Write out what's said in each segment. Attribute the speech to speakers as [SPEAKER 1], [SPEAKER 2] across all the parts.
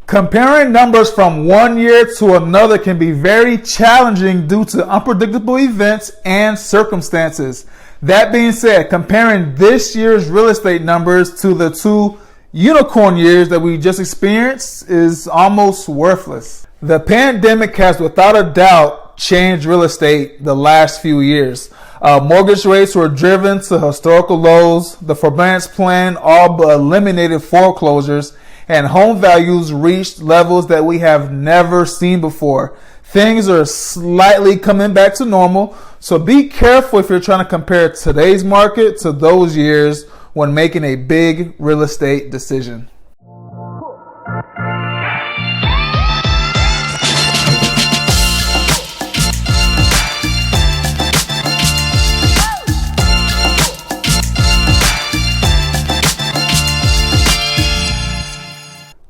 [SPEAKER 1] Comparing numbers from one year to another can be very challenging due to unpredictable events and circumstances. That being said, comparing this year's real estate numbers to the two unicorn years that we just experienced is almost worthless. The pandemic has without a doubt changed real estate the last few years. Mortgage rates were driven to historical lows. The forbearance plan all but eliminated foreclosures, and home values reached levels that we have never seen before. Things are slightly coming back to normal, so be careful if you're trying to compare today's market to those years when making a big real estate decision.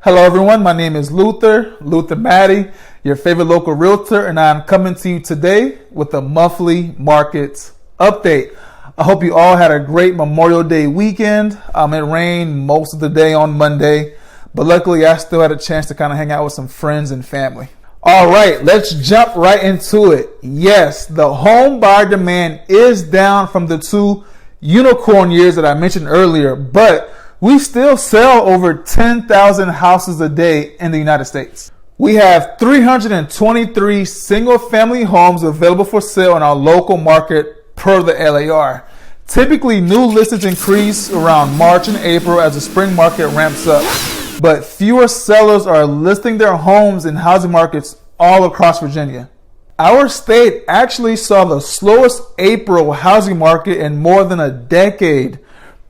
[SPEAKER 1] Hello everyone, my name is Luther Maddie, your favorite local realtor, and I'm coming to you today with a monthly market update. I hope you all had a great Memorial Day weekend. It rained most of the day on Monday, but luckily I still had a chance to kind of hang out with some friends and family. All right, let's jump right into it. Yes, the home buyer demand is down from the two unicorn years that I mentioned earlier, but we still sell over 10,000 houses a day in the United States. We have 323 single-family homes available for sale in our local market per the LAR. Typically, new listings increase around March and April as the spring market ramps up, but fewer sellers are listing their homes in housing markets all across Virginia. Our state actually saw the slowest April housing market in more than a decade.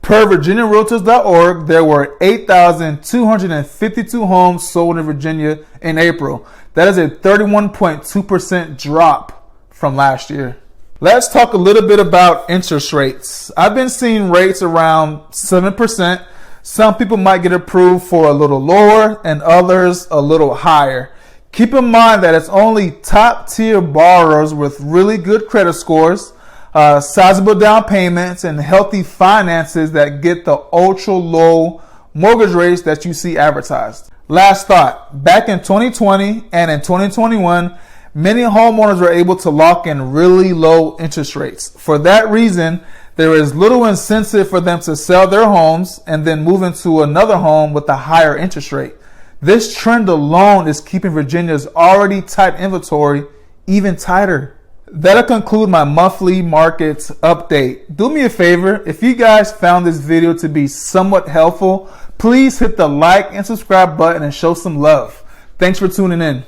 [SPEAKER 1] Per VirginiaRealtors.org, there were 8,252 homes sold in Virginia in April. That is a 31.2% drop from last year. Let's talk a little bit about interest rates. I've been seeing rates around 7%. Some people might get approved for a little lower and others a little higher. Keep in mind that it's only top tier borrowers with really good credit scores, sizable down payments, and healthy finances that get the ultra low mortgage rates that you see advertised. Last thought, back in 2020 and in 2021, many homeowners were able to lock in really low interest rates. For that reason, there is little incentive for them to sell their homes and then move into another home with a higher interest rate. This trend alone is keeping Virginia's already tight inventory even tighter. That'll conclude my monthly markets update. Do me a favor, if you guys found this video to be somewhat helpful, please hit the like and subscribe button and show some love. Thanks for tuning in.